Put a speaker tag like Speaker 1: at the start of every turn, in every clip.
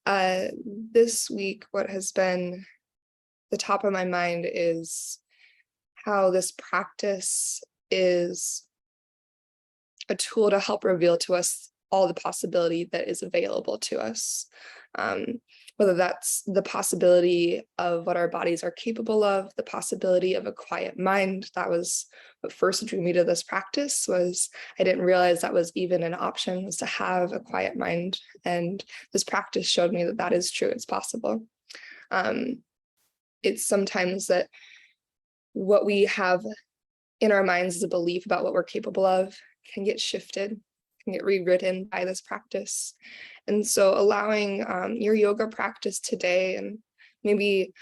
Speaker 1: This week, what has been the top of my mind is how this practice is a tool to help reveal to us all the possibility that is available to us. Whether that's the possibility of what our bodies are capable of, the possibility of a quiet mind. That was what first drew me to this practice. Was I didn't realize that was even an option, was to have a quiet mind. And this practice showed me that that is true, it's possible. It's sometimes that what we have in our minds as a belief about what we're capable of can get shifted, can get rewritten by this practice. And so allowing your yoga practice today, and maybe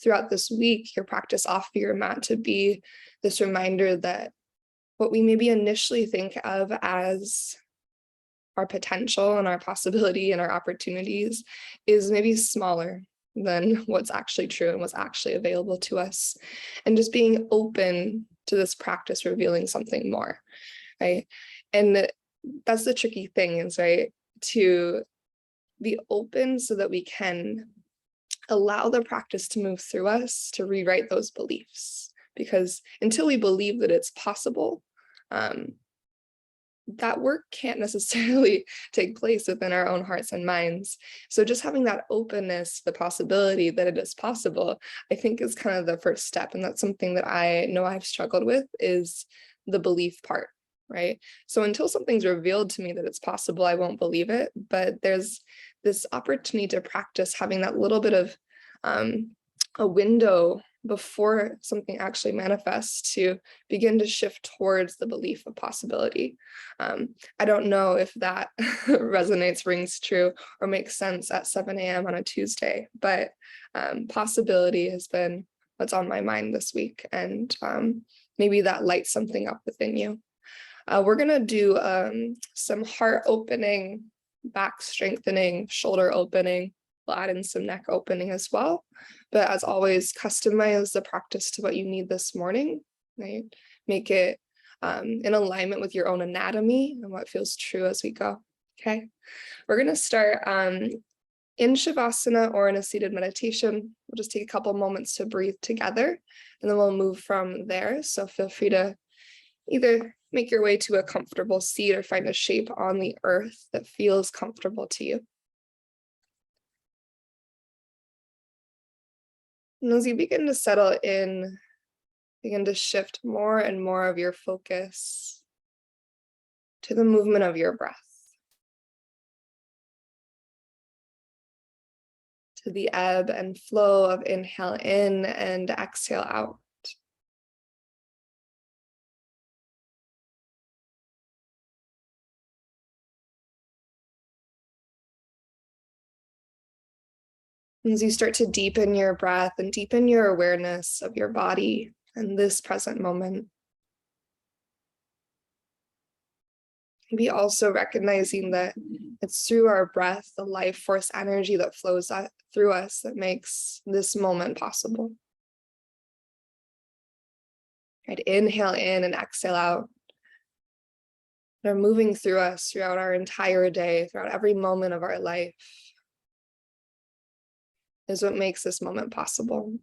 Speaker 1: throughout this week, your practice off your mat, to be this reminder that what we maybe initially think of as our potential and our possibility and our opportunities is maybe smaller than what's actually true and what's actually available to us. And just being open to this practice revealing something more, right? And that's the tricky thing, is, right, to be open so that we can allow the practice to move through us, to rewrite those beliefs. Because until we believe that it's possible, that work can't necessarily take place within our own hearts and minds. So just having that openness, the possibility that it is possible, I think is kind of the first step. And that's something that I know I've struggled with, is the belief part, right? So until something's revealed to me that it's possible, I won't believe it. But there's this opportunity to practice having that little bit of a window before something actually manifests, to begin to shift towards the belief of possibility. I don't know if that resonates, rings true, or makes sense at 7 a.m. on a Tuesday, but possibility has been what's on my mind this week, and maybe that lights something up within you. We're gonna do some heart opening, back strengthening, shoulder opening. We'll add in some neck opening as well. But as always, customize the practice to what you need this morning, right? Make it in alignment with your own anatomy and what feels true as we go, okay? We're gonna start in Shavasana or in a seated meditation. We'll just take a couple moments to breathe together, and then we'll move from there. So feel free to either make your way to a comfortable seat or find a shape on the earth that feels comfortable to you. And as you begin to settle in, begin to shift more and more of your focus to the movement of your breath, to the ebb and flow of inhale in and exhale out. As you start to deepen your breath and deepen your awareness of your body and this present moment, maybe also recognizing that it's through our breath, the life force energy that flows through us, that makes this moment possible. Right? Inhale in and exhale out. They're moving through us throughout our entire day, throughout every moment of our life, is what makes this moment possible.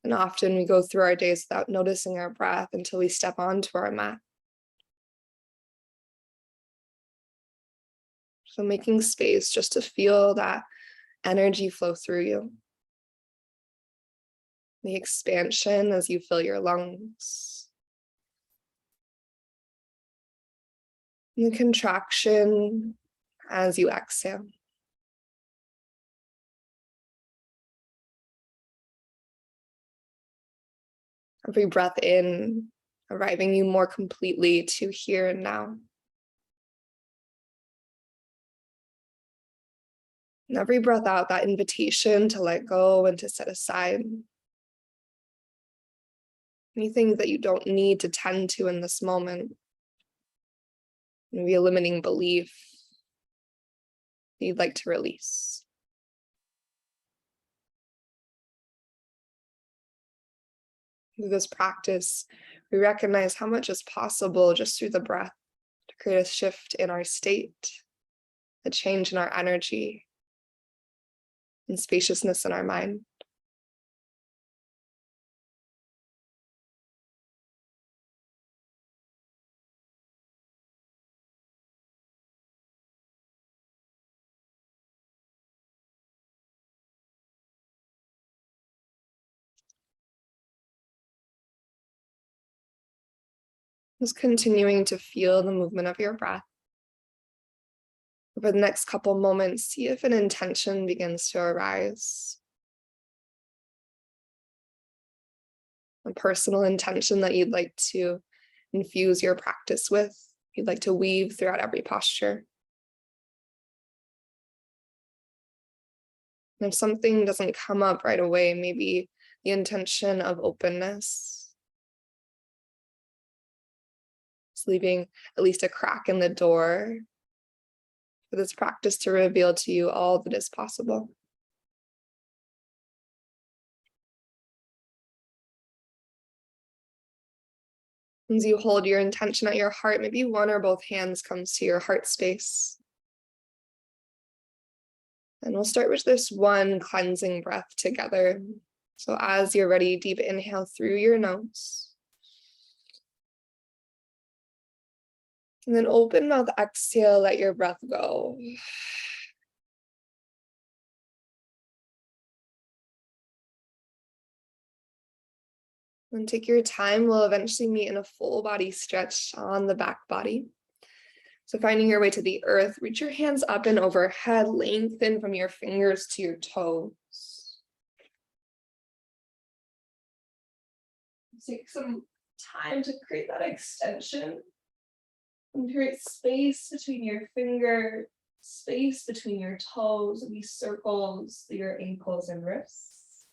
Speaker 1: And often we go through our days without noticing our breath until we step onto our mat. So making space just to feel that energy flow through you. The expansion as you fill your lungs. And the contraction as you exhale. Every breath in, arriving you more completely to here and now. And every breath out, that invitation to let go and to set aside anything that you don't need to tend to in this moment. Maybe a limiting belief you'd like to release. Through this practice, we recognize how much is possible just through the breath to create a shift in our state a change in our energy and spaciousness in our mind. Just continuing to feel the movement of your breath. Over the next couple moments, see if an intention begins to arise. A personal intention that you'd like to infuse your practice with, you'd like to weave throughout every posture. And if something doesn't come up right away, maybe the intention of openness, just leaving at least a crack in the door for this practice to reveal to you all that is possible. As you hold your intention at your heart, maybe one or both hands comes to your heart space. And we'll start with this one cleansing breath together. So as you're ready, deep inhale through your nose. And then open mouth, exhale, let your breath go. And take your time, we'll eventually meet in a full body stretch on the back body. So finding your way to the earth, reach your hands up and overhead, lengthen from your fingers to your toes. Take some time to create that extension and create space between your fingers, space between your toes, and these circles through your ankles and wrists.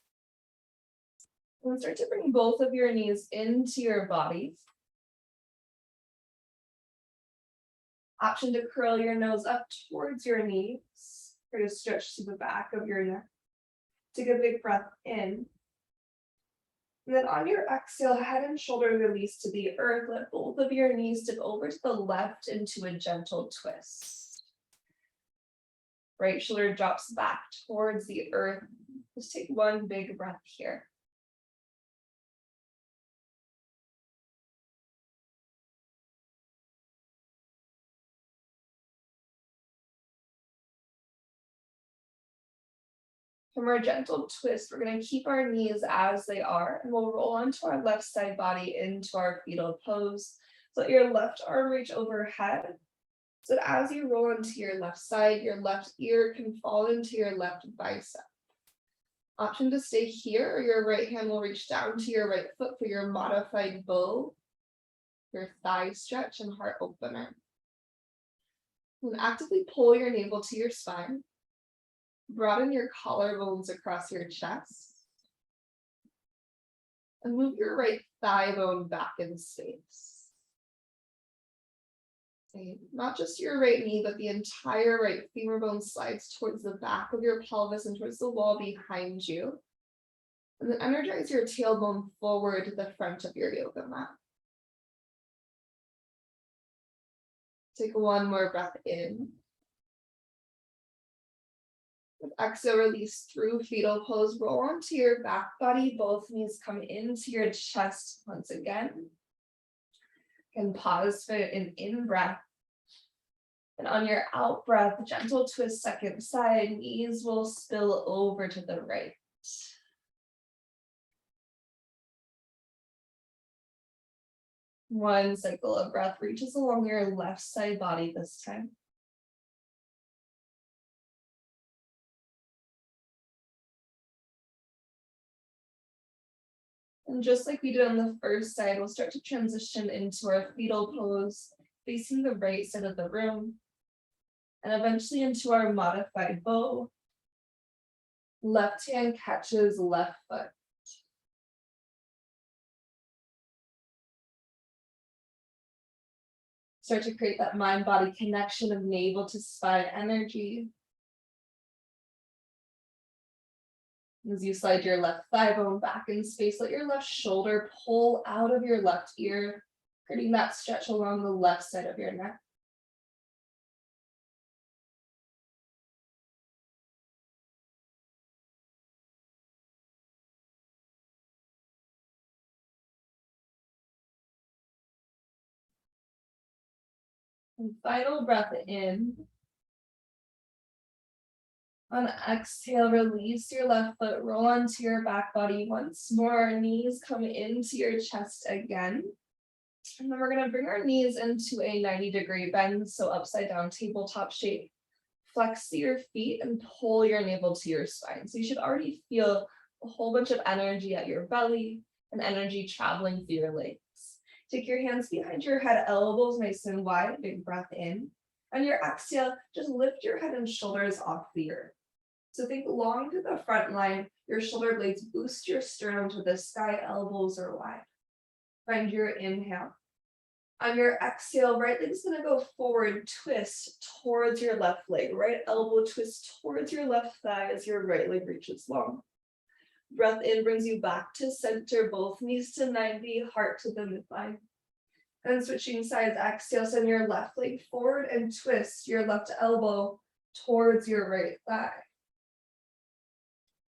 Speaker 1: And start to bring both of your knees into your body. Option to curl your nose up towards your knees, or to stretch to the back of your neck. Take a big breath in. And then on your exhale, head and shoulders release to the earth. Let both of your knees tip over to the left into a gentle twist. Right shoulder drops back towards the earth. Just take one big breath here. From our gentle twist, we're going to keep our knees as they are, and we'll roll onto our left side body into our fetal pose. So let your left arm reach overhead. So that as you roll onto your left side, your left ear can fall into your left bicep. Option to stay here, or your right hand will reach down to your right foot for your modified bow, your thigh stretch and heart opener. And actively pull your navel to your spine. Broaden your collarbones across your chest. And move your right thigh bone back in space. Okay. Not just your right knee, but the entire right femur bone slides towards the back of your pelvis and towards the wall behind you. And then energize your tailbone forward to the front of your yoga mat. Take one more breath in. With exhale, release through fetal pose. Roll onto your back body. Both knees come into your chest once again. And pause for an in breath. And on your out breath, gentle twist second side. Knees will spill over to the right. One cycle of breath reaches along your left side body this time. And just like we did on the first side, we'll start to transition into our fetal pose, facing the right side of the room, and eventually into our modified bow. Left hand catches left foot. Start to create that mind-body connection of navel to spine energy. As you slide your left thigh bone back in space, let your left shoulder pull out of your left ear, creating that stretch along the left side of your neck. And final breath in. On exhale, release your left foot, roll onto your back body once more. Knees come into your chest again. And then we're going to bring our knees into a 90-degree bend, so upside down tabletop shape. Flex your feet and pull your navel to your spine. So you should already feel a whole bunch of energy at your belly and energy traveling through your legs. Take your hands behind your head, elbows nice and wide, big breath in. On your exhale, just lift your head and shoulders off the earth. So think long to the front line, your shoulder blades boost your sternum to the sky, elbows are wide. Find your inhale. On your exhale, right leg is gonna go forward, twist towards your left leg. Right elbow twist towards your left thigh as your right leg reaches long. Breath in brings you back to center, both knees to 90, heart to the midline. And switching sides, exhale, send your left leg forward and twist your left elbow towards your right thigh.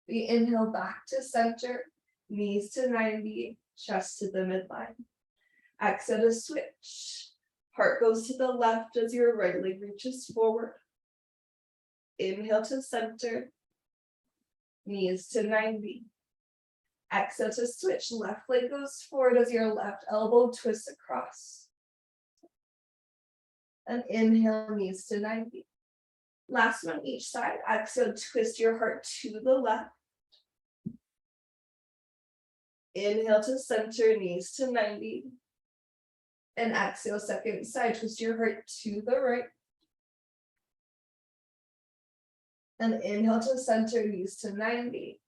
Speaker 1: We inhale back to center, knees to 90, chest to the midline. Exhale to switch. Heart goes to the left as your right leg reaches forward. Inhale to center, knees to 90. Exhale to switch. Left leg goes forward as your left elbow twists across. And inhale, knees to 90. Last one each side. Exhale, twist your heart to the left. Inhale to center, knees to 90. And exhale, second side, twist your heart to the right. And inhale to center, knees to 90.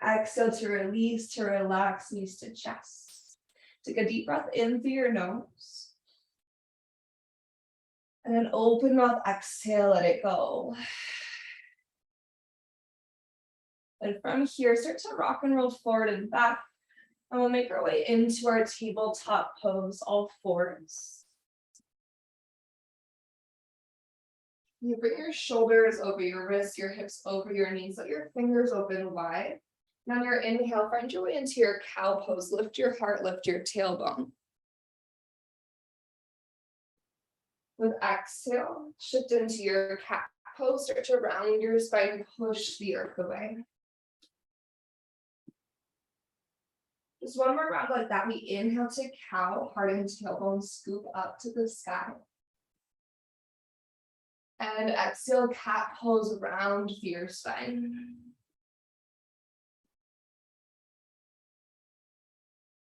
Speaker 1: Exhale to release, to relax, knees to chest. Take a deep breath in through your nose. And then open mouth, exhale, let it go. And from here, start to rock and roll forward and back. And we'll make our way into our tabletop pose, all fours. You bring your shoulders over your wrists, your hips over your knees, let your fingers open wide. And on your inhale, find your way into your cow pose. Lift your heart, lift your tailbone. With exhale, shift into your cat pose, start to round your spine, push the earth away. Just one more round like that. We inhale to cow, heart and tailbone, scoop up to the sky. And exhale, cat pose, round through your spine.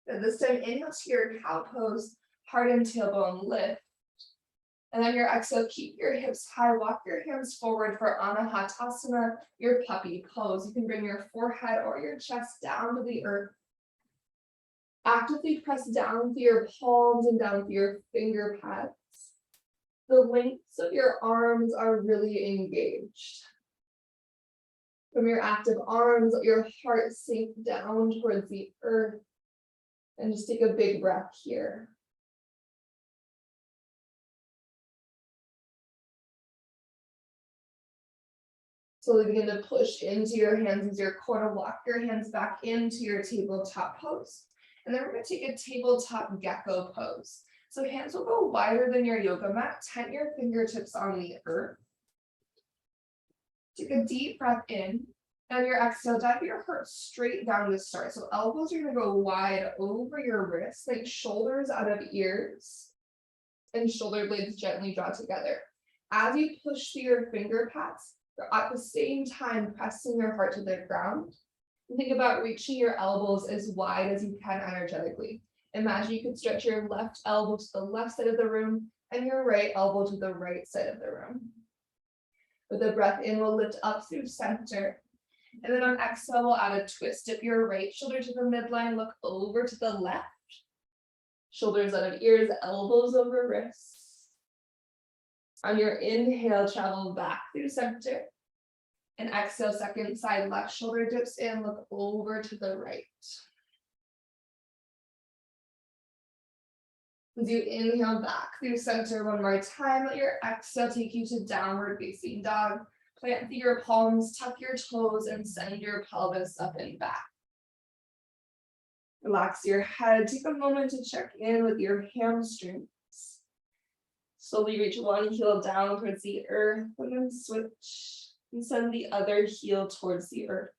Speaker 1: And this time, inhale to your cow pose, heart and tailbone lift. And then your exhale, keep your hips high, walk your hands forward for Anahatasana, your puppy pose. You can bring your forehead or your chest down to the earth. Actively press down through your palms and down through your finger pads. The lengths of your arms are really engaged. From your active arms, let your heart sink down towards the earth. And just take a big breath here. Slowly begin to push into your hands as your core. Walk your hands back into your tabletop pose. And then we're going to take a tabletop gecko pose. So hands will go wider than your yoga mat. Tent your fingertips on the earth. Take a deep breath in. And your exhale, dive your heart straight down to start. So elbows are going to go wide over your wrists, like shoulders out of ears. And shoulder blades gently draw together. As you push through your finger pads, you're at the same time pressing your heart to the ground. And think about reaching your elbows as wide as you can energetically. Imagine you could stretch your left elbow to the left side of the room and your right elbow to the right side of the room. With a breath in, we'll lift up through center. And then on exhale, we'll add a twist. Dip your right shoulder to the midline, look over to the left. Shoulders out of ears, elbows over wrists. On your inhale, travel back through center. And exhale, second side, left shoulder dips in, look over to the right. As you inhale back through center one more time, let your exhale take you to downward facing dog. Plant through your palms, tuck your toes, and send your pelvis up and back. Relax your head. Take a moment to check in with your hamstrings. Slowly reach one heel down towards the earth and then switch and send the other heel towards the earth.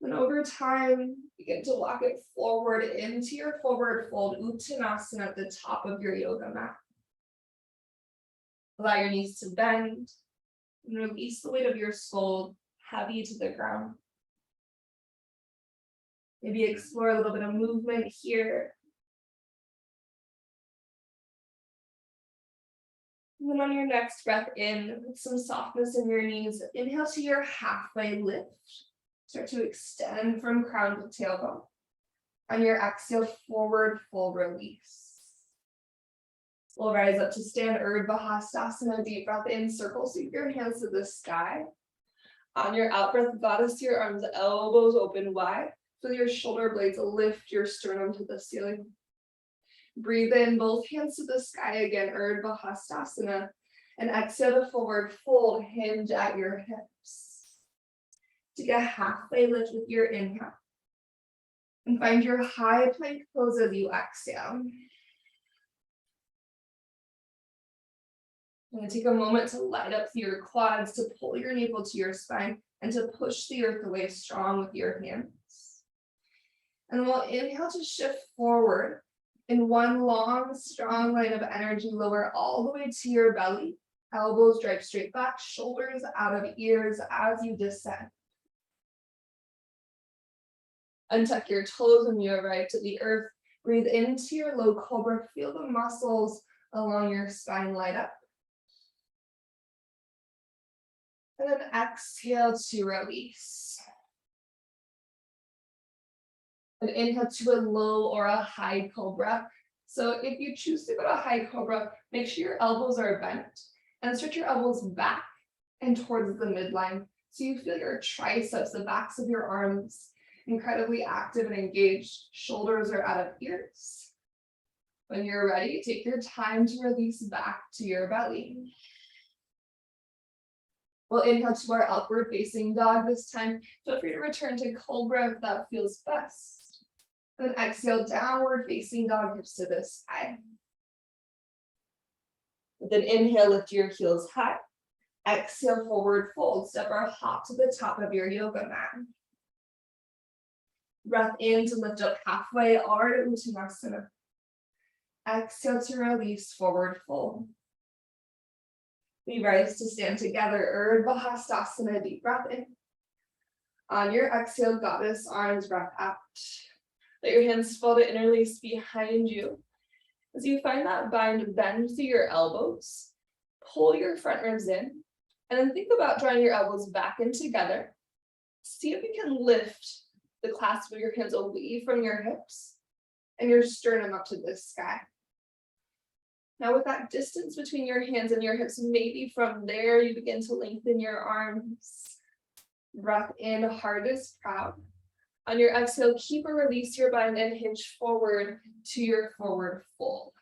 Speaker 1: And over time, begin to walk it forward into your forward fold, Uttanasana at the top of your yoga mat. Allow your knees to bend and release the weight of your soul heavy to the ground. Maybe explore a little bit of movement here. And then on your next breath in, with some softness in your knees, inhale to your halfway lift. Start to extend from crown to tailbone. On your exhale, forward fold release. We'll rise up to stand Urdhva Hastasana, deep breath in, circle, sweep your hands to the sky. On your out breath, goddess your arms, elbows open wide. Feel your shoulder blades lift your sternum to the ceiling. Breathe in, both hands to the sky again, Urdhva Hastasana. And exhale to forward fold, hinge at your hips. Take a halfway lift with your inhale. And find your high plank pose as you exhale. I'm going to take a moment to light up your quads, to pull your navel to your spine, and to push the earth away strong with your hands. And we'll inhale to shift forward in one long, strong line of energy, lower all the way to your belly. Elbows drive straight back, shoulders out of ears as you descend. Untuck your toes when you arrive to the earth. Breathe into your low cobra. Feel the muscles along your spine light up. And then exhale to release. And inhale to a low or a high cobra. So if you choose to go to high cobra, make sure your elbows are bent and stretch your elbows back and towards the midline. So you feel your triceps, the backs of your arms, incredibly active and engaged. Shoulders are out of ears. When you're ready, take your time to release back to your belly. We'll inhale to our upward facing dog this time. Feel free to return to cobra if that feels best. Then exhale, downward facing dog, hips to the sky. Then inhale, lift your heels high. Exhale, forward fold. Step or hop to the top of your yoga mat. Breath in to lift up halfway, Ardha Uttanasana. Exhale to release, forward fold. We rise to stand together, Urdhva Hastasana, deep breath in. On your exhale, goddess arms, breath out. Let your hands fall to interlace behind you. As you find that bind, bend through your elbows. Pull your front ribs in. And then think about drawing your elbows back in together. See if you can lift the clasp of your hands away from your hips and your sternum up to the sky. Now with that distance between your hands and your hips, maybe from there you begin to lengthen your arms. Breath in, heart is proud. On your exhale, keep or release your bind and hinge forward to your forward fold.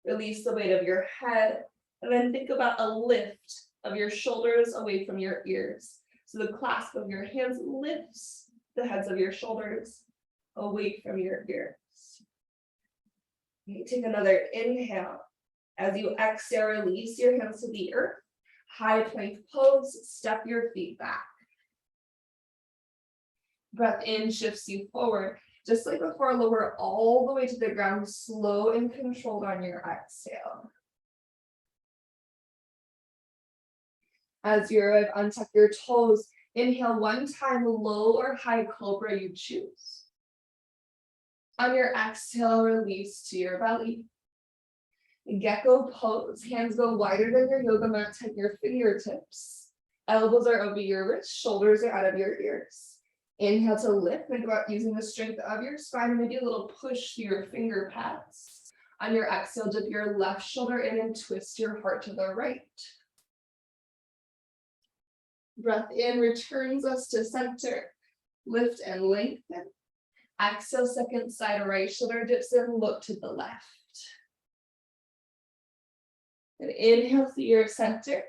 Speaker 1: Release the weight of your head, and then think about a lift of your shoulders away from your ears. So the clasp of your hands lifts the heads of your shoulders away from your ears. You take another inhale. As you exhale, release your hands to the earth. High plank pose, step your feet back. Breath in shifts you forward. Just like before, lower all the way to the ground, slow and controlled on your exhale. As you arrive, untuck your toes. Inhale one time, low or high cobra you choose. On your exhale, release to your belly. Gecko pose. Hands go wider than your yoga mat. Tuck your fingertips. Elbows are over your wrists. Shoulders are out of your ears. Inhale to lift. Think about using the strength of your spine. Maybe a little push through your finger pads. On your exhale, dip your left shoulder in and twist your heart to the right. Breath in returns us to center. Lift and lengthen. Exhale, second side, right shoulder dips in, look to the left. And inhale through your center.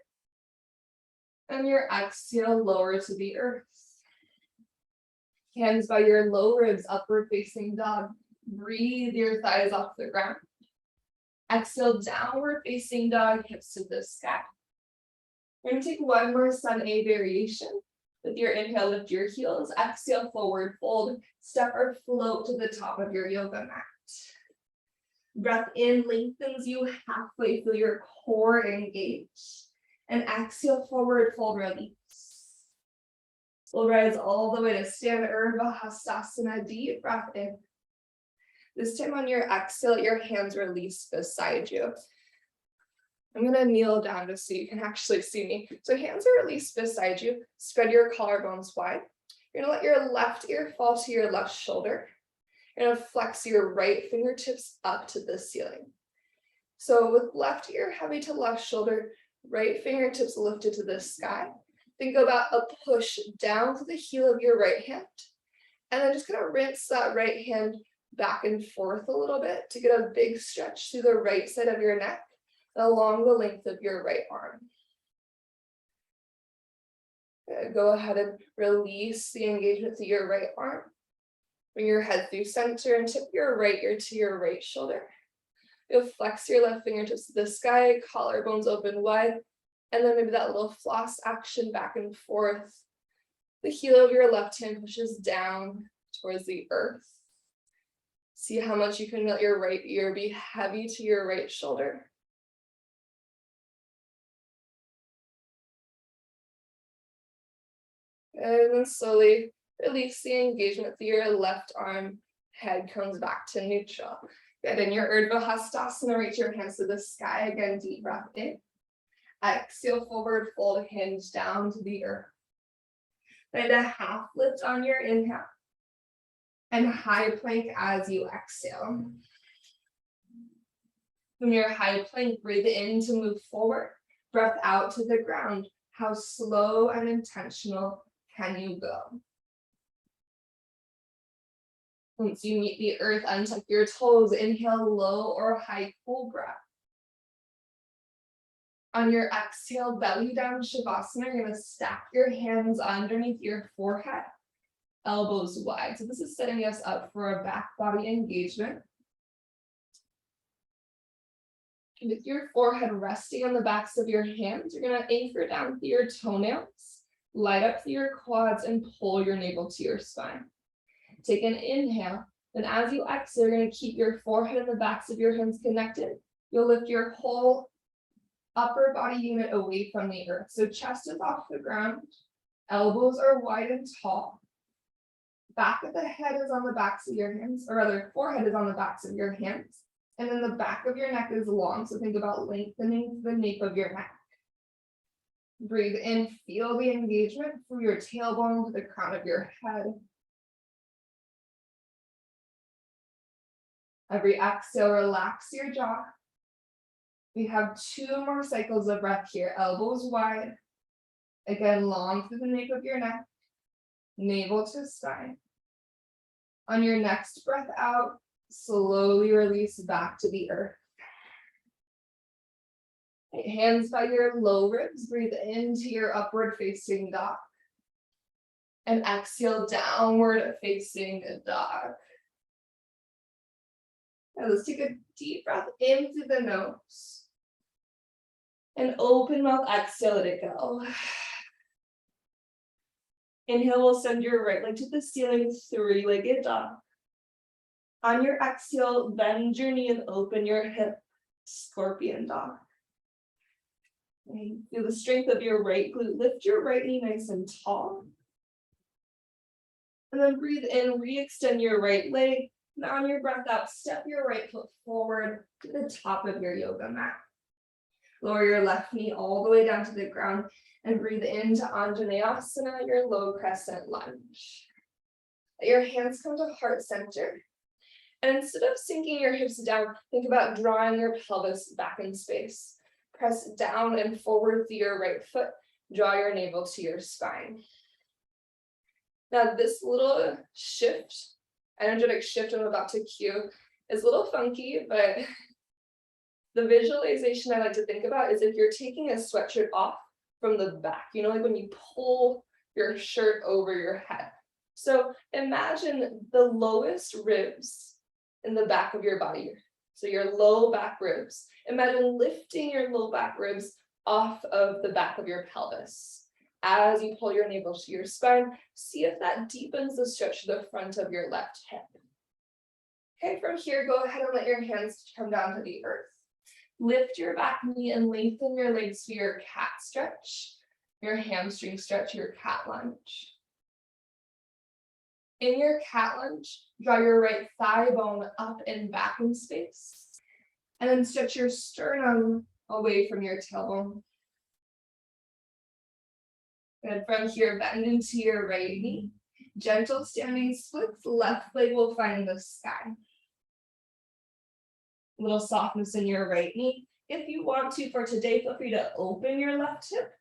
Speaker 1: And your exhale, lower to the earth. Hands by your low ribs, upward facing dog. Breathe your thighs off the ground. Exhale, downward facing dog, hips to the sky. We're gonna take one more sun A variation. With your inhale, lift your heels. Exhale, forward fold. Step or float to the top of your yoga mat. Breath in lengthens you halfway, feel your core engage. And exhale, forward fold, release. We'll rise all the way to stand Urdhva Hastasana, deep breath in. This time on your exhale, your hands release beside you. I'm gonna kneel down just so you can actually see me. So hands are released beside you. Spread your collarbones wide. You're gonna let your left ear fall to your left shoulder. You're gonna flex your right fingertips up to the ceiling. So with left ear heavy to left shoulder, right fingertips lifted to the sky. Think about a push down to the heel of your right hand. And then just gonna rinse that right hand back and forth a little bit to get a big stretch through the right side of your neck and along the length of your right arm. Go ahead and release the engagement through your right arm. Bring your head through center and tip your right ear to your right shoulder. You'll flex your left fingertips to the sky, collarbones open wide, and then maybe that little floss action back and forth. The heel of your left hand pushes down towards the earth. See how much you can let your right ear be heavy to your right shoulder. And then slowly release the engagement through your left arm. Head comes back to neutral. Good. In your Urdhva Hastasana, reach your hands to the sky. Again, deep breath in. Exhale, forward fold, hinge down to the earth. Find a half lift on your inhale. And high plank as you exhale. From your high plank, breathe in to move forward. Breath out to the ground. How slow and intentional can you go? Once you meet the earth, untuck your toes. Inhale, low or high cool breath. On your exhale, belly down Shavasana. You're going to stack your hands underneath your forehead, elbows wide. So this is setting us up for a back body engagement. With your forehead resting on the backs of your hands, you're going to anchor down through your toenails, light up through your quads, and pull your navel to your spine. Take an inhale. Then as you exhale, you're going to keep your forehead and the backs of your hands connected. You'll lift your whole upper body unit away from the earth. So chest is off the ground, elbows are wide and tall. Back of the head is on the backs of your hands, or rather, forehead is on the backs of your hands. And then the back of your neck is long, so think about lengthening the nape of your neck. Breathe in, feel the engagement through your tailbone to the crown of your head. Every exhale, relax your jaw. We have 2 more cycles of breath here. Elbows wide. Again, long through the nape of your neck. Navel to spine. On your next breath out, slowly release back to the earth. Hands by your low ribs. Breathe into your upward facing dog. And exhale, downward facing dog. Now let's take a deep breath in through the nose. And open mouth, exhale, let it go. Inhale, we'll send your right leg to the ceiling, 3-legged dog. On your exhale, bend your knee and open your hip, scorpion dog. And feel the strength of your right glute. Lift your right knee nice and tall. And then breathe in, re-extend your right leg. And on your breath out, step your right foot forward to the top of your yoga mat. Lower your left knee all the way down to the ground and breathe into Anjaneyasana, your low crescent lunge. Let your hands come to heart center. And instead of sinking your hips down, think about drawing your pelvis back in space. Press down and forward through your right foot. Draw your navel to your spine. Now this little shift, energetic shift I'm about to cue, is a little funky, but the visualization I like to think about is if you're taking a sweatshirt off from the back, you know, like when you pull your shirt over your head. So imagine the lowest ribs in the back of your body. So your low back ribs. Imagine lifting your low back ribs off of the back of your pelvis. As you pull your navel to your spine, see if that deepens the stretch to the front of your left hip. Okay, from here, go ahead and let your hands come down to the earth. Lift your back knee and lengthen your legs for your cat stretch, your hamstring stretch, your cat lunge. In your cat lunge, draw your right thigh bone up and back in space, and then stretch your sternum away from your tailbone. And from here, bend into your right knee. Gentle standing splits, left leg will find the sky. A little softness in your right knee. If you want to, for today, feel free to open your left hip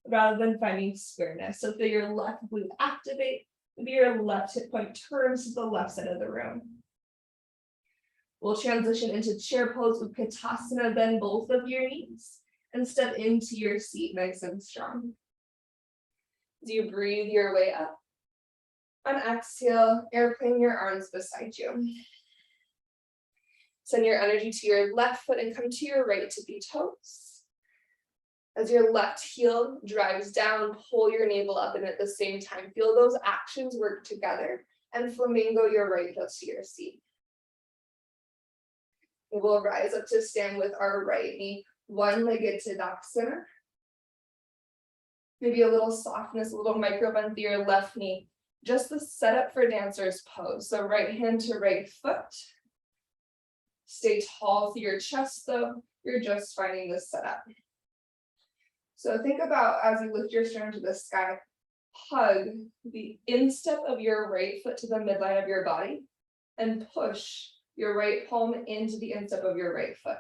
Speaker 1: rather than finding squareness. So feel your left glute activate. Maybe your left hip point turns to the left side of the room. We'll transition into chair pose with Utkatasana, bend both of your knees and step into your seat nice and strong. As you breathe your way up, on exhale, airplane your arms beside you. Send your energy to your left foot and come to your right tippy toes. As your left heel drives down, pull your navel up, and at the same time, feel those actions work together and flamingo your right foot to your seat. We will rise up to stand with our right knee one-legged Tadasana. Maybe a little softness, a little micro bend through your left knee. Just the setup for dancer's pose. So right hand to right foot. Stay tall through your chest though. You're just finding the setup. So think about as you lift your sternum to the sky, hug the instep of your right foot to the midline of your body and push your right palm into the instep of your right foot.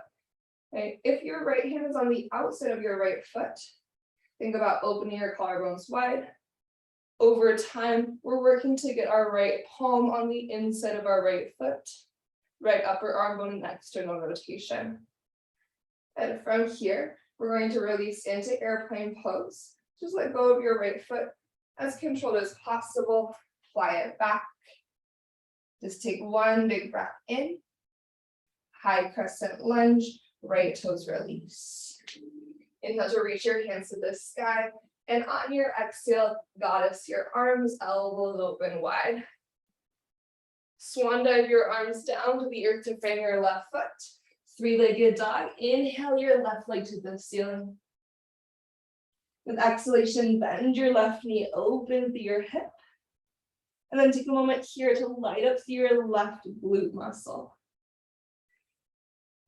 Speaker 1: Okay? If your right hand is on the outside of your right foot, think about opening your collarbones wide. Over time, we're working to get our right palm on the inside of our right foot, right upper arm bone and external rotation. And from here, we're going to release into airplane pose. Just let go of your right foot as controlled as possible. Fly it back. Just take one big breath in. High crescent lunge, right toes release. Inhale to reach your hands to the sky. And on your exhale, goddess your arms, elbows open wide. Swan dive your arms down to the earth to frame your left foot. Three-legged dog. Inhale your left leg to the ceiling. With exhalation, bend your left knee open through your hip. And then take a moment here to light up through your left glute muscle.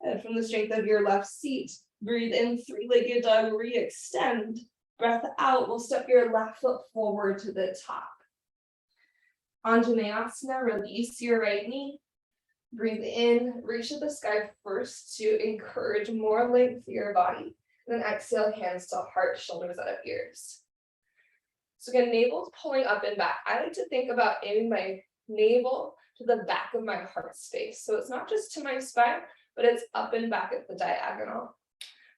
Speaker 1: And from the strength of your left seat, breathe in, three-legged dog, re-extend. Breath out, we'll step your left foot forward to the top. Anjaneyasana, release your right knee. Breathe in, reach to the sky first to encourage more length for your body. And then exhale, hands to heart, shoulders out of ears. So again, navel's pulling up and back. I like to think about aiming my navel to the back of my heart space. So it's not just to my spine, but it's up and back at the diagonal.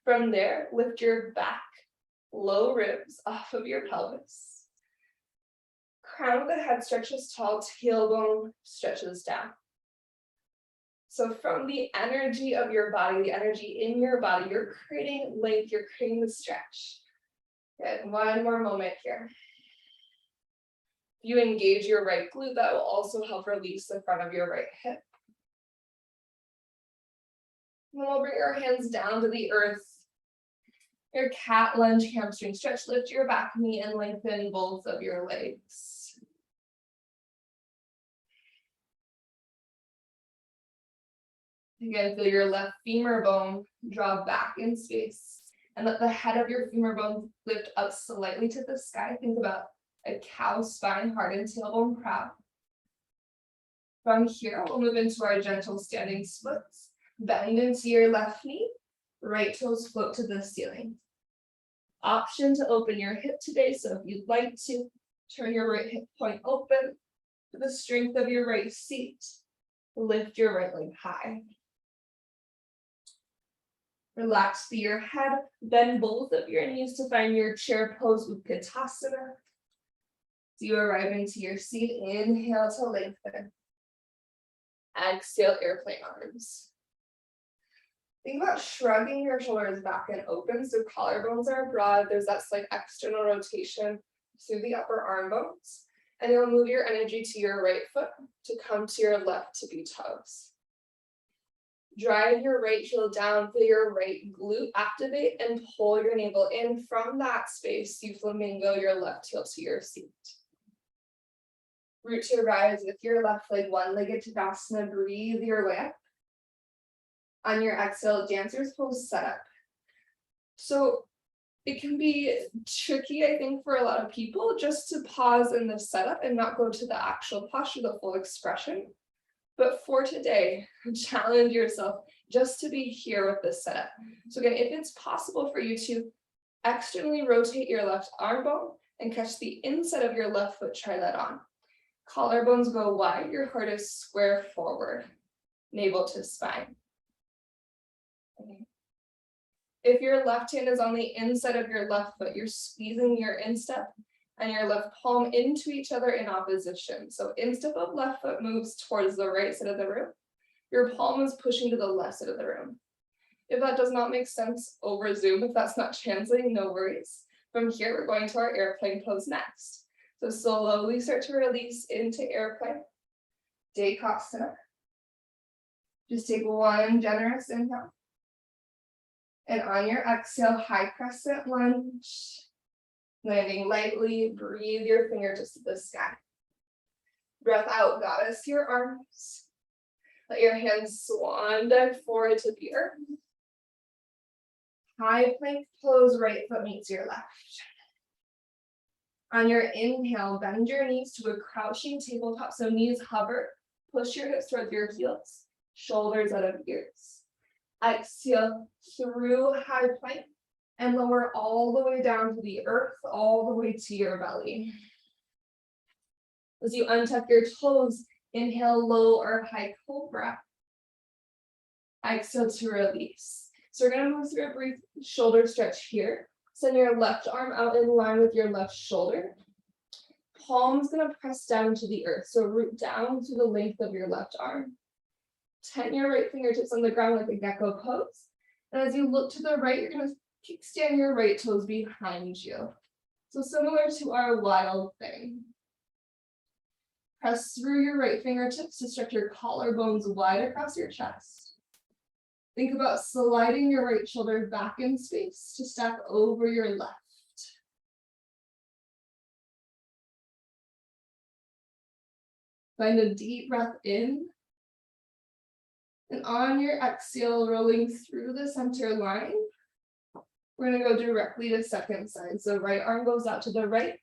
Speaker 1: From there, lift your back, low ribs off of your pelvis. Crown of the head stretches tall, tailbone stretches down. So from the energy of your body, the energy in your body, you're creating length, you're creating the stretch. Good, one more moment here. If you engage your right glute, that will also help release the front of your right hip. And then we'll bring our hands down to the earth. Your cat lunge, hamstring stretch, lift your back knee and lengthen both of your legs. Again, feel your left femur bone draw back in space and let the head of your femur bone lift up slightly to the sky. Think about a cow spine, heart and tailbone proud. From here, we'll move into our gentle standing splits. Bend into your left knee, right toes float to the ceiling. Option to open your hip today, so if you'd like to, turn your right hip point open to the strength of your right seat. Lift your right leg high. Relax through your head, bend both of your knees to find your chair pose with Utkatasana. As you arrive into your seat, inhale to lengthen. Exhale, airplane arms. Think about shrugging your shoulders back and open, so collarbones are broad. There's that slight external rotation through the upper arm bones. And you'll move your energy to your right foot to come to your left tippy toes. Drive your right heel down, feel your right glute activate, and pull your navel in. From that space, you flamingo your left heel to your seat. Root to rise with your left leg, one-legged Tadasana. Breathe your way up. On your exhale, dancer's pose setup. So it can be tricky, I think, for a lot of people just to pause in the setup and not go to the actual posture, the full expression. But for today, challenge yourself just to be here with this setup. So again, if it's possible for you to externally rotate your left arm bone and catch the inside of your left foot, try that on. Collarbones go wide, your heart is square forward, navel to spine. Okay. If your left hand is on the inside of your left foot, you're squeezing your instep and your left palm into each other in opposition. So instep of left foot moves towards the right side of the room. Your palm is pushing to the left side of the room. If that does not make sense over Zoom, if that's not translating, no worries. From here, we're going to our airplane pose next. So slowly start to release into airplane. Dekasana. Just take one generous inhale. And on your exhale, high crescent lunge. Landing lightly, breathe your fingertips to the sky. Breath out, goddess your arms. Let your hands swan dive forward to the earth. High plank pose, right foot meets your left. On your inhale, bend your knees to a crouching tabletop, so knees hover. Push your hips towards your heels, shoulders out of ears. Exhale through high plank and lower all the way down to the earth, all the way to your belly. As you untuck your toes, inhale low or high cobra. Exhale to release. So we're going to move through a brief shoulder stretch here. Send your left arm out in line with your left shoulder. Palm's going to press down to the earth. So root down to the length of your left arm. Tent your right fingertips on the ground like a gecko pose. And as you look to the right, you're going to kickstand your right toes behind you. So similar to our wild thing. Press through your right fingertips to stretch your collarbones wide across your chest. Think about sliding your right shoulder back in space to stack over your left. Find a deep breath in. And on your exhale, rolling through the center line, we're going to go directly to second side. So right arm goes out to the right.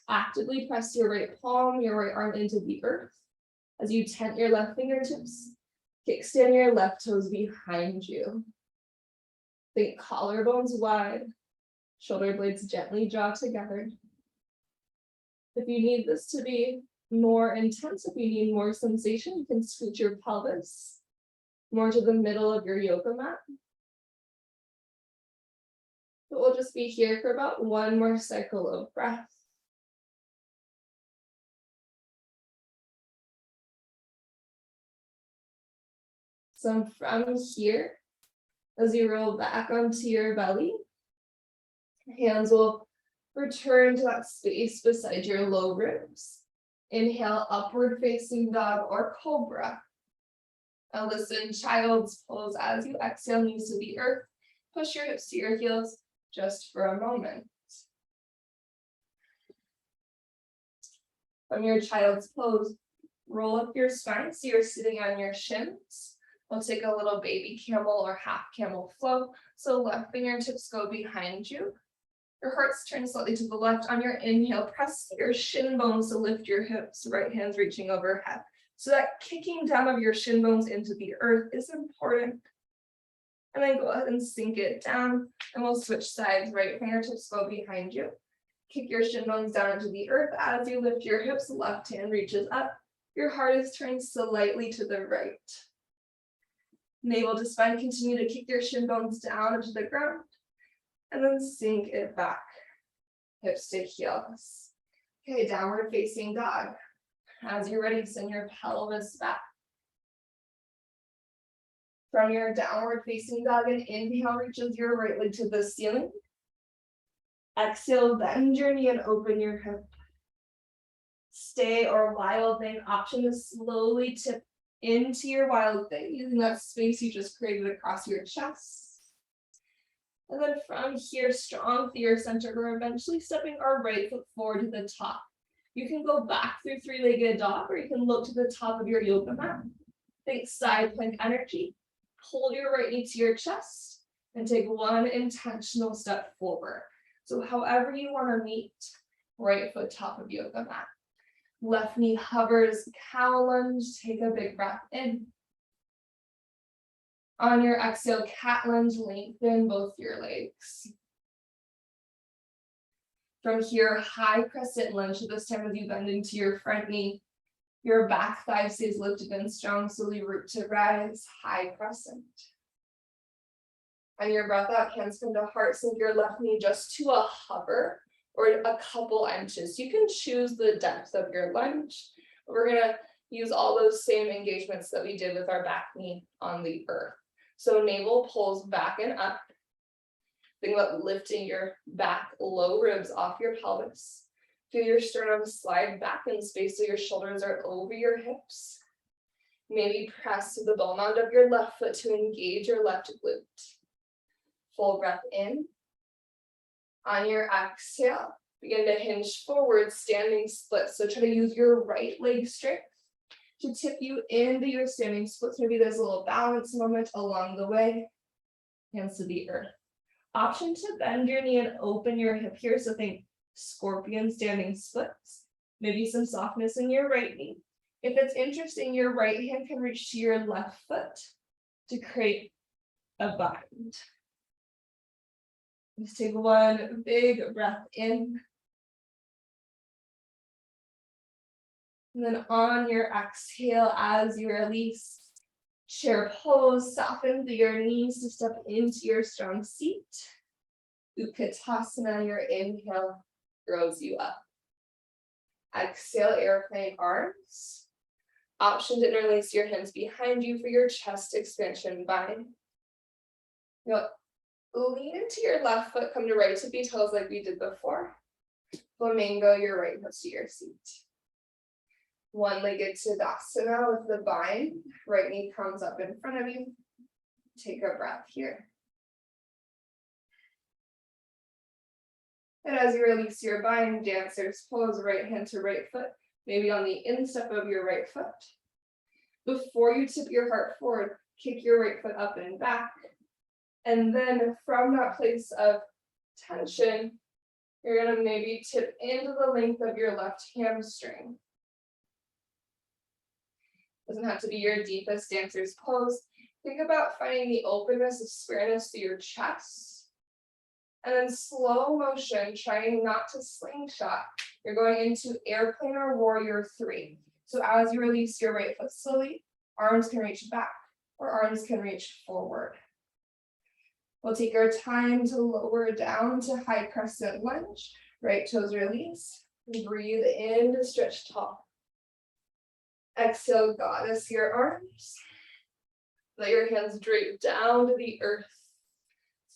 Speaker 1: Actively press your right palm, your right arm into the earth. As you tent your left fingertips, kickstand your left toes behind you. Think collarbones wide, shoulder blades gently draw together. If you need this to be more intense, if you need more sensation, you can scoot your pelvis more to the middle of your yoga mat. But we'll just be here for about one more cycle of breath. So from here, as you roll back onto your belly, hands will return to that space beside your low ribs. Inhale, upward facing dog or cobra. Now listen, child's pose. As you exhale, knees to the earth. Push your hips to your heels just for a moment. From your child's pose, roll up your spine so you're sitting on your shins. We'll take a little baby camel or half camel flow. So left fingertips go behind you. Your heart's turned slightly to the left. On your inhale, press your shin bones to lift your hips, right hand's reaching overhead. So that kicking down of your shin bones into the earth is important. And then go ahead and sink it down. And we'll switch sides. Right fingertips go behind you. Kick your shin bones down into the earth. As you lift your hips, left hand reaches up. Your heart is turned slightly to the right. Navel to spine, continue to kick your shin bones down into the ground. And then sink it back. Hips to heels. Okay, downward facing dog. As you're ready, send your pelvis back. From your downward facing dog, and inhale reaches your right leg to the ceiling. Exhale, bend your knee and open your hip. Stay or wild thing. Option to slowly tip into your wild thing, using that space you just created across your chest. And then from here, strong through your center, we're eventually stepping our right foot forward to the top. You can go back through three-legged dog, or you can look to the top of your yoga mat. Think side plank energy. Hold your right knee to your chest and take one intentional step forward. So however you want to meet, right foot top of yoga mat. Left knee hovers, cow lunge, take a big breath in. On your exhale, cat lunge, lengthen both your legs. From here, high crescent lunge. So this time as you bend into your front knee, your back thigh stays lifted and strong, slowly root to rise, high crescent. On your breath out, hands come to heart, sink your left knee just to a hover or a couple inches. You can choose the depth of your lunge, but we're gonna use all those same engagements that we did with our back knee on the earth. So navel pulls back and up. Think about lifting your back low ribs off your pelvis. Feel your sternum slide back in space so your shoulders are over your hips. Maybe press to the bone mound of your left foot to engage your left glute. Full breath in. On your exhale, begin to hinge forward, standing split. So try to use your right leg strength to tip you into your standing splits. Maybe there's a little balance moment along the way. Hands to the earth. Option to bend your knee and open your hip here. So think scorpion standing splits. Maybe some softness in your right knee. If it's interesting, your right hand can reach to your left foot to create a bind. Just take one big breath in. And then on your exhale, as you release, chair pose, soften through your knees to step into your strong seat. Utkatasana, your inhale grows you up. Exhale, airplane arms. Option to interlace your hands behind you for your chest expansion bind. You'll lean into your left foot, come to right tippy toes like we did before. Flamingo, your right foot to your seat. One-legged Tadasana with the bind. Right knee comes up in front of you. Take a breath here. And as you release your bind, dancer's pose, right hand to right foot, maybe on the instep of your right foot. Before you tip your heart forward, kick your right foot up and back. And then from that place of tension, you're gonna maybe tip into the length of your left hamstring. Doesn't have to be your deepest dancer's pose. Think about finding the openness of squareness through your chest. And then slow motion, trying not to slingshot. You're going into airplane or warrior 3. So as you release your right foot slowly, arms can reach back or arms can reach forward. We'll take our time to lower down to high crescent lunge. Right toes release. Breathe in to stretch tall. Exhale, goddess your arms. Let your hands drape down to the earth.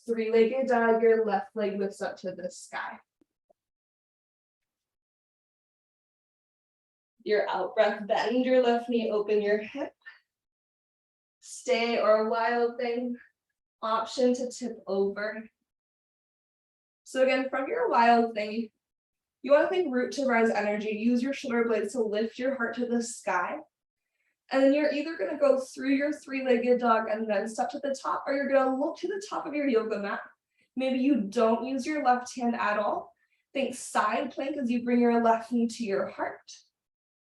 Speaker 1: Three-legged dog, your left leg lifts up to the sky. Your out breath, bend your left knee, open your hip. Stay or wild thing. Option to tip over. So again, from your wild thing, you want to think root to rise energy. Use your shoulder blades to lift your heart to the sky. And then you're either going to go through your three-legged dog and then step to the top, or you're going to look to the top of your yoga mat. Maybe you don't use your left hand at all. Think side plank as you bring your left knee to your heart.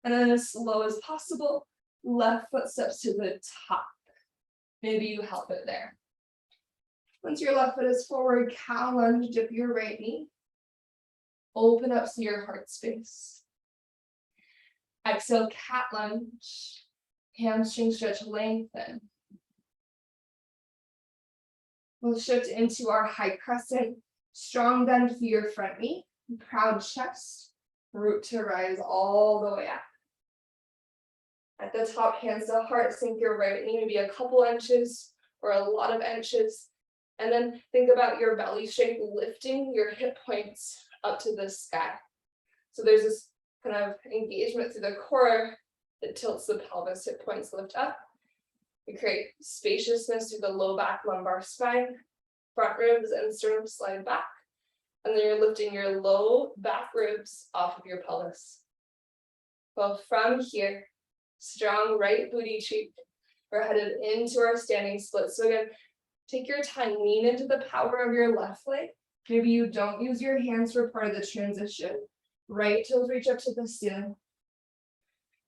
Speaker 1: And then as slow as possible, left foot steps to the top. Maybe you help it there. Once your left foot is forward, cow lunge, dip your right knee. Open up to your heart space. Exhale, cat lunge. Hamstring stretch, lengthen. We'll shift into our high crescent. Strong bend through your front knee. Proud chest. Root to rise all the way up. At the top, hands to heart, sink your right knee maybe a couple inches or a lot of inches. And then think about your belly shape lifting your hip points up to the sky. So there's this kind of engagement through the core that tilts the pelvis, hip points lift up. We create spaciousness through the low back, lumbar spine, front ribs and sternum slide back. And then you're lifting your low back ribs off of your pelvis. Well, from here, strong right booty cheek. We're headed into our standing split. So again, take your time, lean into the power of your left leg. Maybe you don't use your hands for part of the transition. Right toes reach up to the ceiling.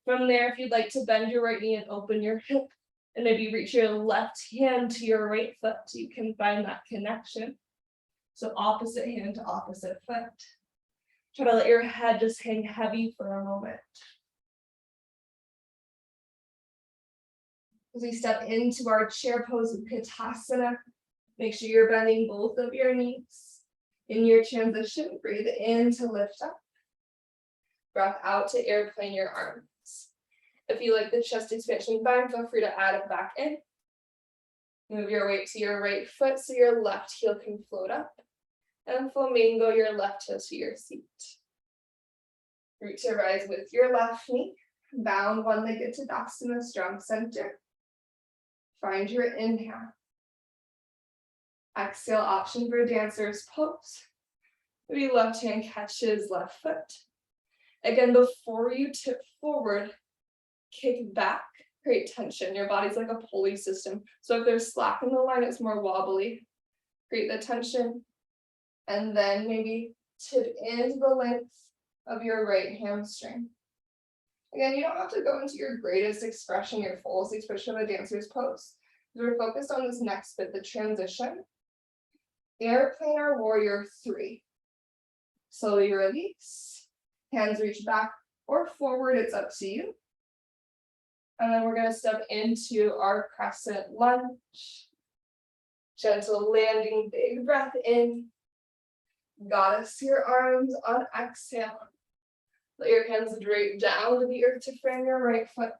Speaker 1: From there, if you'd like to bend your right knee and open your hip, and maybe reach your left hand to your right foot so you can find that connection. So opposite hand to opposite foot. Try to let your head just hang heavy for a moment. As we step into our chair pose of Katasana, make sure you're bending both of your knees. In your transition, breathe in to lift up. Breath out to airplane your arms. If you like the chest expansion back, feel free to add it back in. Move your weight to your right foot so your left heel can float up. And flamingo your left heel to your seat. Root to rise with your left knee. Bound one-legged Tadasana, strong center. Find your inhale. Exhale, option for dancer's pose. Maybe left hand catches left foot. Again, before you tip forward, kick back, create tension. Your body's like a pulley system. So if there's slack in the line, it's more wobbly. Create the tension. And then maybe tip into the length of your right hamstring. Again, you don't have to go into your greatest expression, your fullest expression of a dancer's pose. We're focused on this next bit, the transition. Airplane or warrior 3. Slowly release. Hands reach back or forward, it's up to you. And then we're going to step into our crescent lunge. Gentle landing, big breath in. Goddess your arms on exhale. Let your hands drape down to the earth to frame your right foot.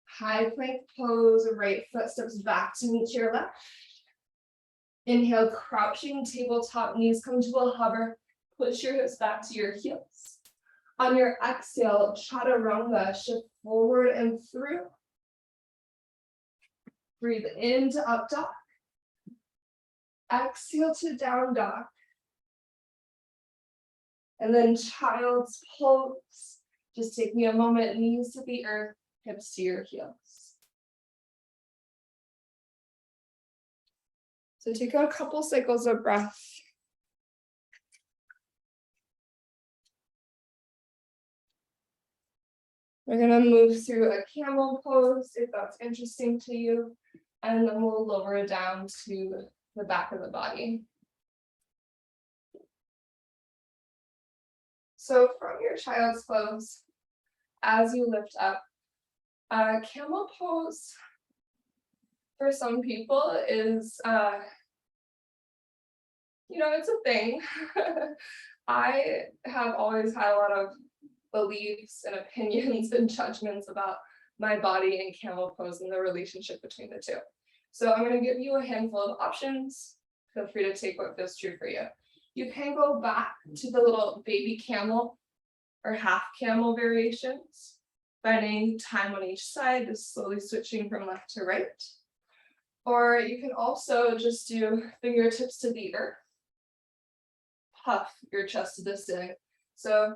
Speaker 1: High plank pose, right foot steps back to meet your left. Inhale, crouching tabletop, knees come to a hover. Push your hips back to your heels. On your exhale, chaturanga, shift forward and through. Breathe into up dog. Exhale to down dog. And then child's pose. Just take me a moment, knees to the earth, hips to your heels. So take a couple cycles of breath. We're gonna move through a camel pose if that's interesting to you, and then we'll lower it down to the back of the body. So from your child's pose, as you lift up, camel pose for some people is, it's a thing. I have always had a lot of beliefs and opinions and judgments about my body and camel pose and the relationship between the two. So I'm going to give you a handful of options. Feel free to take what feels true for you. You can go back to the little baby camel or half camel variations, finding time on each side, just slowly switching from left to right. Or you can also just do fingertips to the earth, puff your chest to the ceiling. So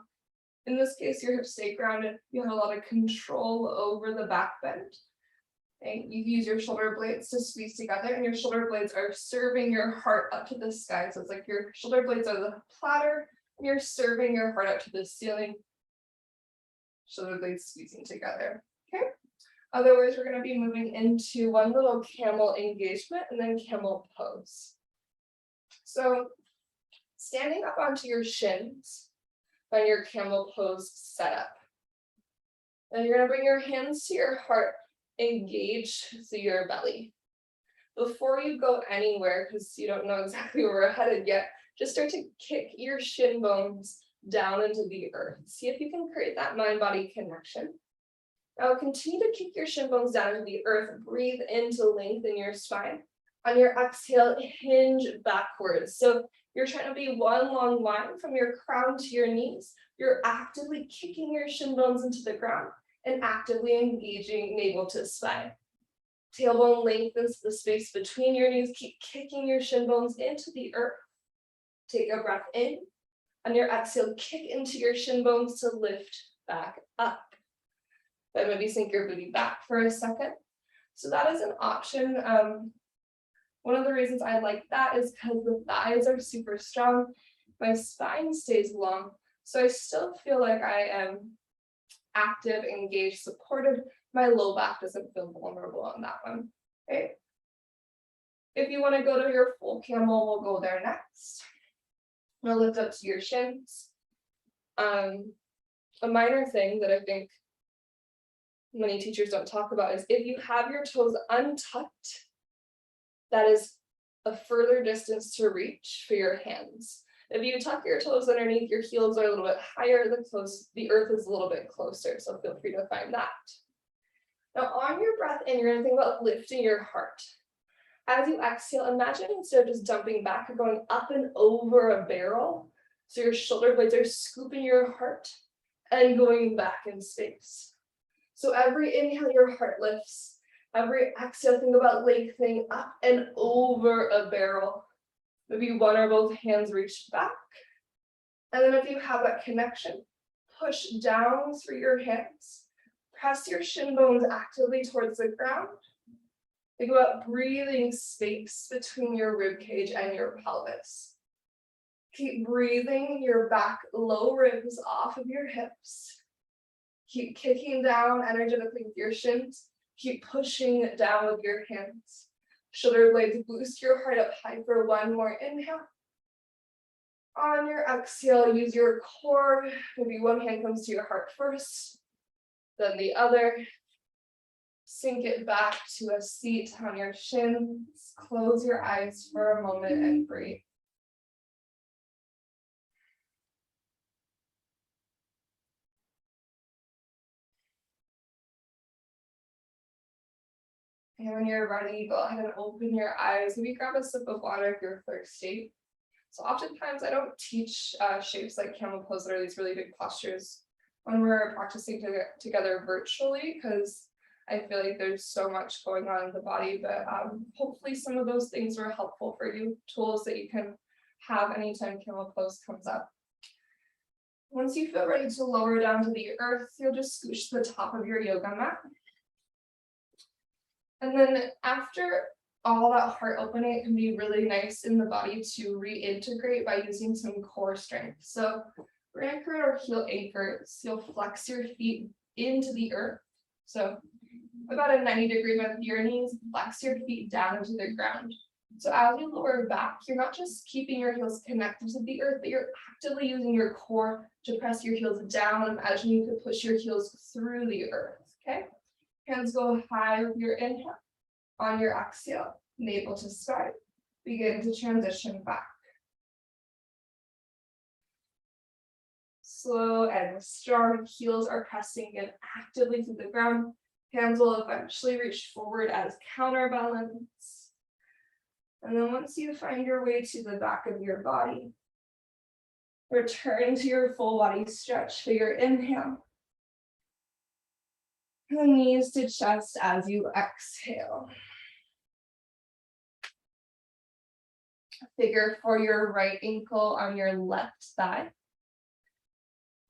Speaker 1: in this case, your hips stay grounded. You have a lot of control over the back bend. And you use your shoulder blades to squeeze together, and your shoulder blades are serving your heart up to the sky. So it's like your shoulder blades are the platter, and you're serving your heart up to the ceiling. Shoulder blades squeezing together. Okay. Otherwise, we're going to be moving into one little camel engagement and then camel pose. So standing up onto your shins on your camel pose setup. And you're going to bring your hands to your heart, engage through your belly. Before you go anywhere, because you don't know exactly where we're headed yet, just start to kick your shin bones down into the earth. See if you can create that mind-body connection. Now continue to kick your shin bones down into the earth. Breathe in to lengthen your spine. On your exhale, hinge backwards. So you're trying to be one long line from your crown to your knees. You're actively kicking your shin bones into the ground and actively engaging navel to spine. Tailbone lengthens the space between your knees. Keep kicking your shin bones into the earth. Take a breath in. On your exhale, kick into your shin bones to lift back up. Then maybe sink your booty back for a second. So that is an option. One of the reasons I like that is because the thighs are super strong. My spine stays long. So I still feel like I am active, engaged, supported. My low back doesn't feel vulnerable on that one. Okay. If you want to go to your full camel, we'll go there next. I'm going to lift up to your shins. A minor thing that I think many teachers don't talk about is if you have your toes untucked, that is a further distance to reach for your hands. If you tuck your toes underneath, your heels are a little bit higher, the earth is a little bit closer, so feel free to find that. Now on your breath in, you're going to think about lifting your heart. As you exhale, imagine instead of just dumping back, you're going up and over a barrel. So your shoulder blades are scooping your heart and going back in space. So every inhale, your heart lifts. Every exhale, think about lengthening up and over a barrel. Maybe one or both hands reach back. And then if you have that connection, push down through your hands. Press your shin bones actively towards the ground. Think about breathing space between your rib cage and your pelvis. Keep breathing your back low ribs off of your hips. Keep kicking down energetically with your shins. Keep pushing down with your hands. Shoulder blades boost your heart up high for one more inhale. On your exhale, use your core. Maybe one hand comes to your heart first, then the other. Sink it back to a seat on your shins. Close your eyes for a moment and breathe. And when you're ready, go ahead and open your eyes. Maybe grab a sip of water if you're thirsty. So oftentimes I don't teach shapes like camel pose or these really big postures when we're practicing together virtually, because I feel like there's so much going on in the body, but hopefully some of those things were helpful for you, tools that you can have anytime camel pose comes up. Once you feel ready to lower down to the earth, you'll just scooch to the top of your yoga mat. And then after all that heart opening, it can be really nice in the body to reintegrate by using some core strength. So we're going to create our heel anchors. You'll flex your feet into the earth. So about a 90-degree bend with your knees, flex your feet down into the ground. So as you lower back, you're not just keeping your heels connected to the earth, but you're actively using your core to press your heels down. Imagine you could push your heels through the earth, okay? Hands go high with your inhale. On your exhale, navel to spine. Begin to transition back. Slow and strong, heels are pressing in actively to the ground. Hands will eventually reach forward as counterbalance. And then once you find your way to the back of your body, return to your full body stretch for your inhale. And knees to chest as you exhale. Figure for your right ankle on your left thigh.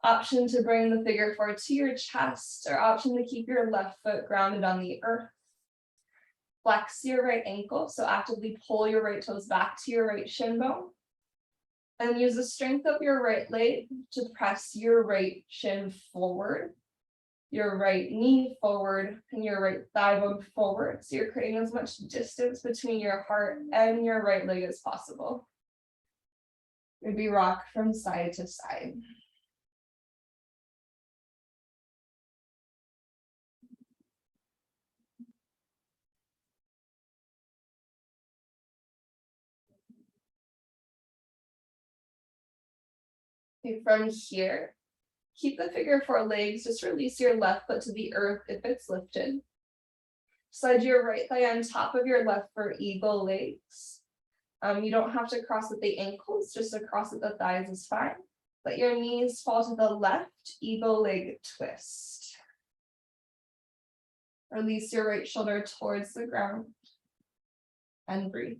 Speaker 1: Option to bring the figure four to your chest, or option to keep your left foot grounded on the earth. Flex your right ankle, so actively pull your right toes back to your right shin bone. And use the strength of your right leg to press your right shin forward, your right knee forward, and your right thigh bone forward. So you're creating as much distance between your heart and your right leg as possible. Maybe rock from side to side. Okay, from here, Keep the figure four legs, just release your left foot to the earth if it's lifted. Slide your right thigh on top of your left for eagle legs. You don't have to cross at the ankles, just across at the thighs is fine. Let your knees fall to the left, eagle leg twist. Release your right shoulder towards the ground and breathe.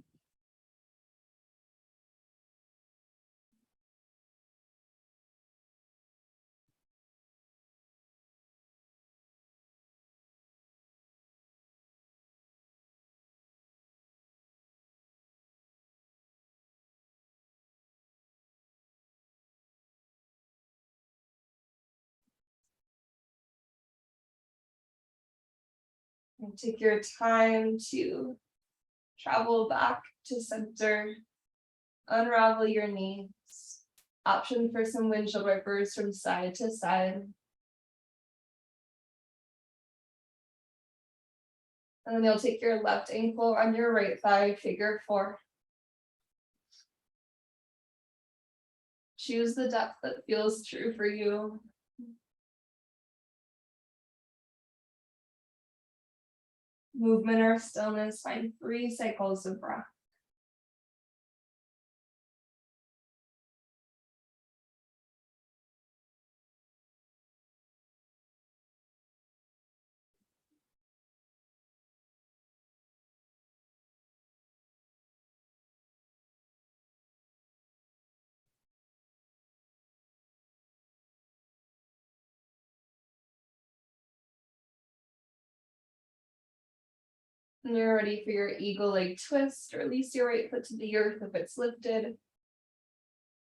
Speaker 1: And take your time to travel back to center, unravel your knees. Option for some windshield wipers from side to side. And then you'll take your left ankle on your right thigh, figure four. Choose the depth that feels true for you. Movement or stillness, find 3 cycles of breath. When you're ready for your eagle leg twist, release your right foot to the earth if it's lifted.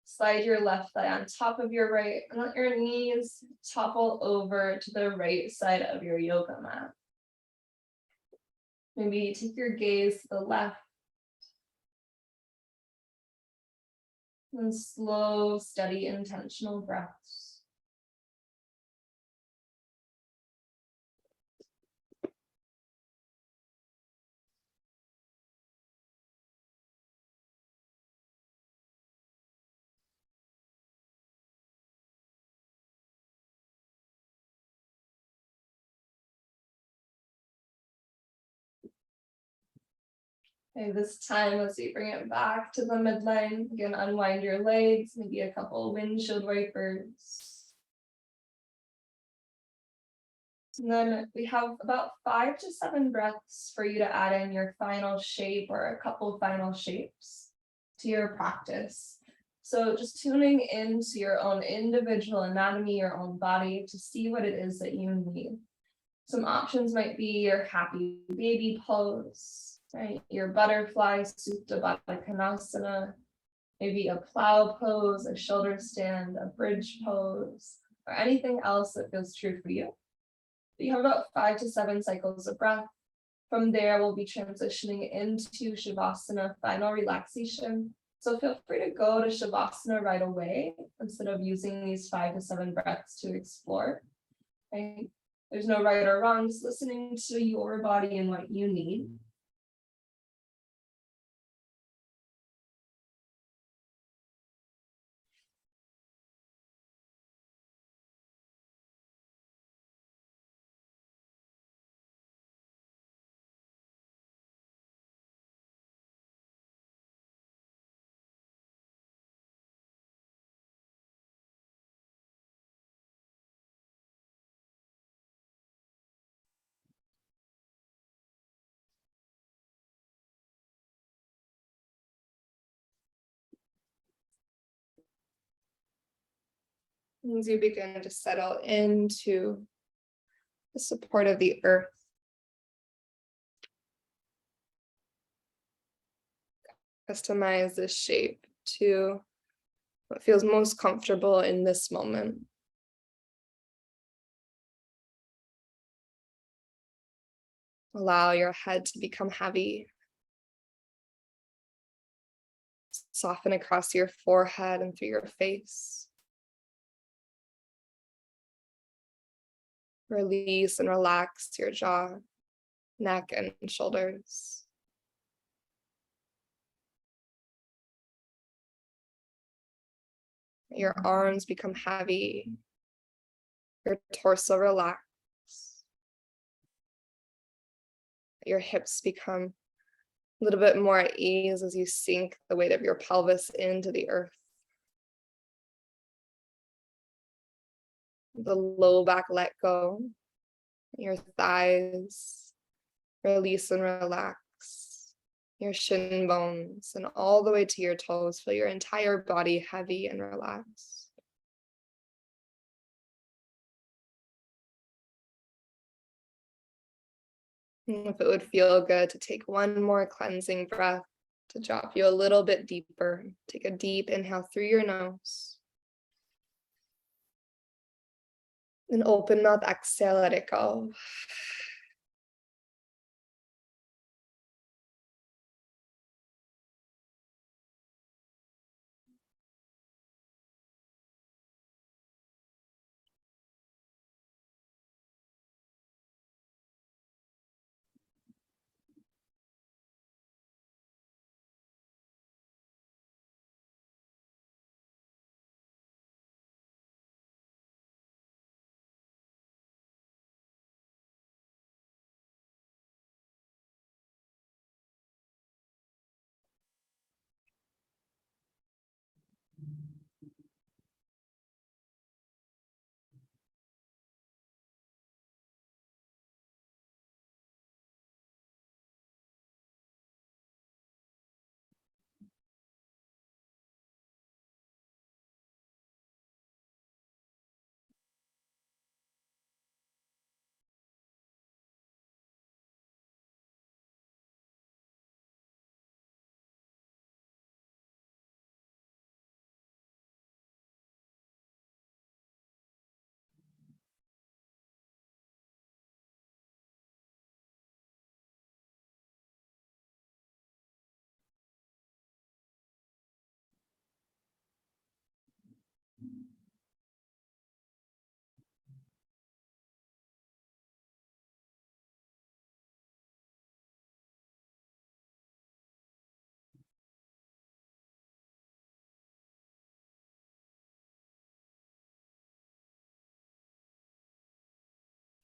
Speaker 1: Slide your left thigh on top of your right and let your knees topple over to the right side of your yoga mat. Maybe take your gaze to the left. And slow, steady, intentional breaths. Okay, this time, as you bring it back to the midline, you can unwind your legs, maybe a couple windshield wipers. And then we have about 5 to 7 breaths for you to add in your final shape or a couple final shapes to your practice. So just tuning into your own individual anatomy, your own body to see what it is that you need. Some options might be your happy baby pose, right? Your butterfly Supta Baddha Konasana, maybe a plow pose, a shoulder stand, a bridge pose, or anything else that feels true for you. You have about 5 to 7 cycles of breath. From there, we'll be transitioning into Shavasana, final relaxation. So feel free to go to Shavasana right away instead of using these 5 to 7 breaths to explore. Right? There's no right or wrong, just listening to your body and what you need. As you begin to settle into the support of the earth, customize this shape to what feels most comfortable in this moment. Allow your head to become heavy. Soften across your forehead and through your face. Release and relax your jaw, neck, and shoulders. Your arms become heavy. Your torso relax. Your hips become a little bit more at ease as you sink the weight of your pelvis into the earth. The low back let go. Your thighs release and relax. Your shin bones and all the way to your toes. Feel your entire body heavy and relaxed. And if it would feel good to take one more cleansing breath to drop you a little bit deeper, take a deep inhale through your nose. And open mouth, exhale, let it go.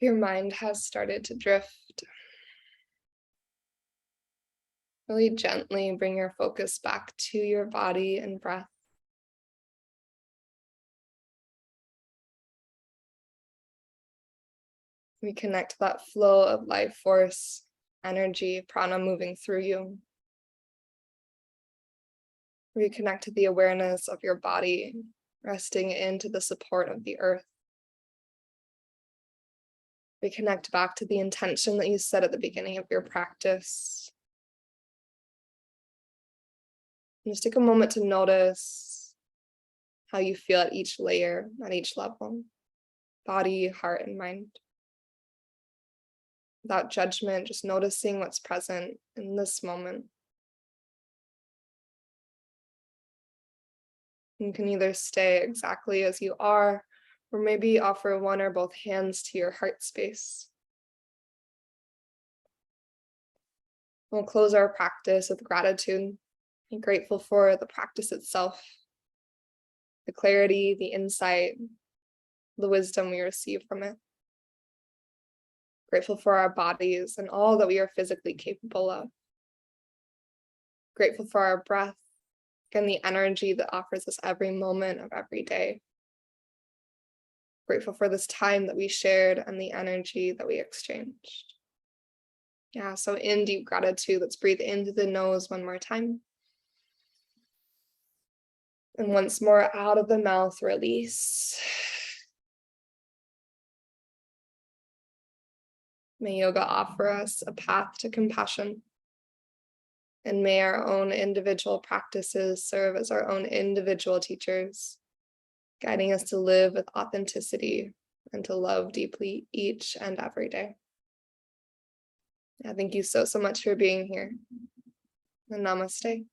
Speaker 1: Your mind has started to drift. Really gently bring your focus back to your body and breath. Reconnect to that flow of life force, energy, prana moving through you. Reconnect to the awareness of your body, resting into the support of the earth. Reconnect back to the intention that you set at the beginning of your practice. And just take a moment to notice how you feel at each layer, at each level, body, heart, and mind. Without judgment, just noticing what's present in this moment. You can either stay exactly as you are, or maybe offer one or both hands to your heart space. We'll close our practice with gratitude. Be grateful for the practice itself, the clarity, the insight, the wisdom we receive from it. Grateful for our bodies and all that we are physically capable of. Grateful for our breath and the energy that offers us every moment of every day. Grateful for this time that we shared and the energy that we exchanged. Yeah, so in deep gratitude, let's breathe into the nose one more time. And once more out of the mouth, release. May yoga offer us a path to compassion. And may our own individual practices serve as our own individual teachers, guiding us to live with authenticity and to love deeply each and every day. Yeah, thank you so much for being here. And namaste.